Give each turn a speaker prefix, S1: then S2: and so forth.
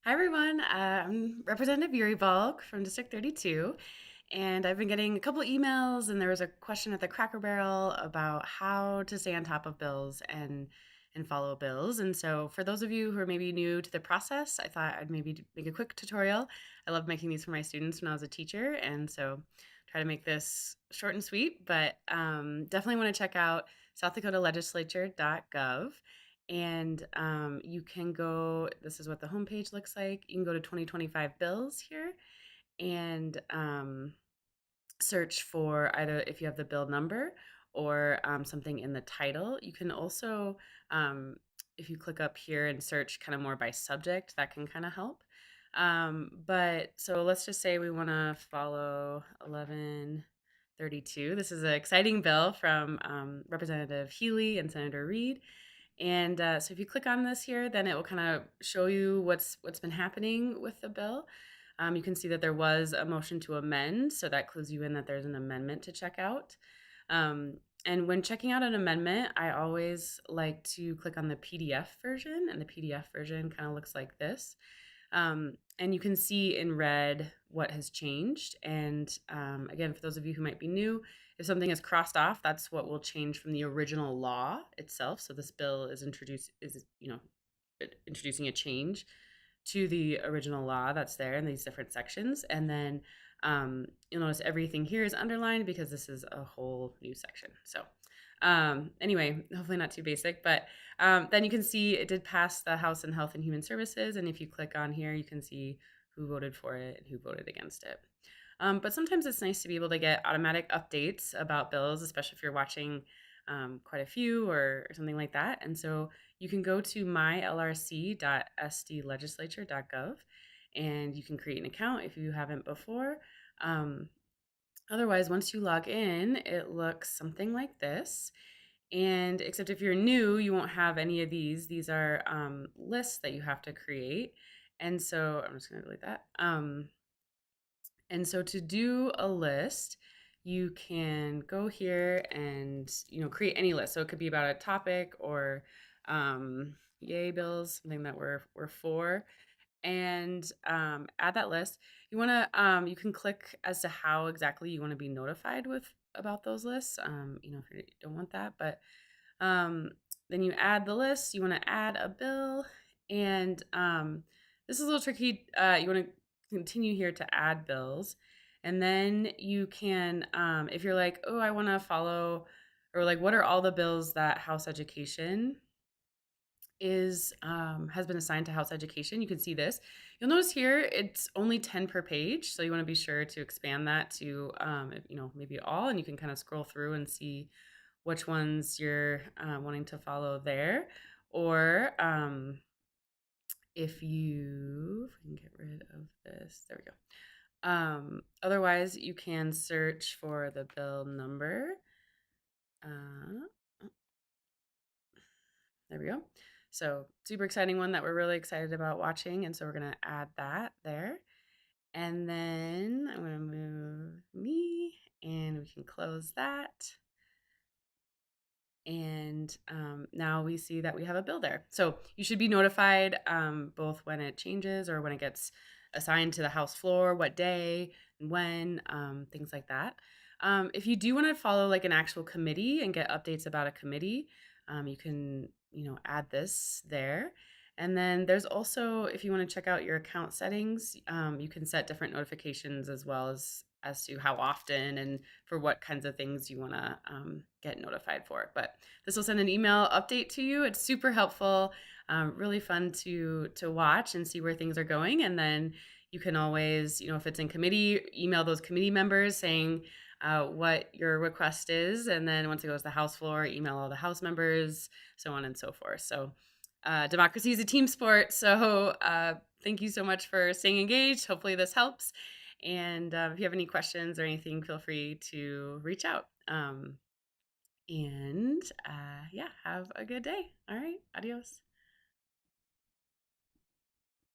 S1: Hi, everyone. I'm Representative Uhre-Balk from District 32, and I've been getting a couple emails, and there was a question at the Cracker Barrel about how to stay on top of bills and follow bills. And so, for those of you who are maybe new to the process, I thought I'd maybe make a quick tutorial. I love making these for my students when I was a teacher, and so try to make this short and sweet. But definitely want to check out sdlegislature.gov. And you can go, this is what the homepage looks like. You can go to 2025 bills here and search for either if you have the bill number or something in the title. You can also, if you click up here and search kind of more by subject, that can kind of help. But so let's just say we want to follow 1132. This is an exciting bill from Representative Healy and Senator Reed. And so if you click on this here, then it will kind of show you what's been happening with the bill. You can see that there was a motion to amend, so that clues you in that there's an amendment to check out. And when checking out an amendment, I always like to click on the PDF version, and the PDF version kind of looks like this. And you can see in red what has changed. And again, for those of you who might be new, if something is crossed off, that's what will change from the original law itself. So this bill is introducing a change to the original law that's there in these different sections. And then you'll notice everything here is underlined because this is a whole new section. So anyway, hopefully not too basic, but then you can see it did pass the House and Health and Human Services. And if you click on here, you can see who voted for it and who voted against it. But sometimes it's nice to be able to get automatic updates about bills, especially if you're watching quite a few or something like that. And so you can go to mylrc.sdlegislature.gov and you can create an account if you haven't before. Otherwise, once you log in, it looks something like this. And except if you're new, you won't have any of these. These are lists that you have to create. And so I'm just going to delete that. And so to do a list, you can go here and create any list. So it could be about a topic or yay bills, something that we're for, and add that list. You can click as to how exactly you want to be notified with about those lists. If you don't want that, but then you add the list. You want to add a bill, and this is a little tricky. You want to continue here to add bills, and then you can, if you're like, oh, I want to follow, or like, what are all the bills that House Education is has been assigned to House Education. You can see this. You'll notice here it's only 10 per page, so you want to be sure to expand that to maybe all, and you can kind of scroll through and see which ones you're wanting to follow there. Or if we can get rid of this, there we go. Otherwise, you can search for the bill number. There we go. So super exciting one that we're really excited about watching. And so we're going to add that there. And then I'm going to move me and we can close that. And now we see that we have a bill there. So you should be notified both when it changes or when it gets assigned to the House floor, what day and when, things like that. If you do want to follow like an actual committee and get updates about a committee, you can add this there. And then there's also, if you want to check out your account settings, you can set different notifications as well as to how often and for what kinds of things you want to get notified for. But this will send an email update to you. It's super helpful, really fun to watch and see where things are going. And then you can always, if it's in committee, email those committee members saying what your request is. And then once it goes to the House floor, email all the House members, so on and so forth. So democracy is a team sport. So thank you so much for staying engaged. Hopefully this helps. And if you have any questions or anything, feel free to reach out. Yeah, have a good day. All right, adios.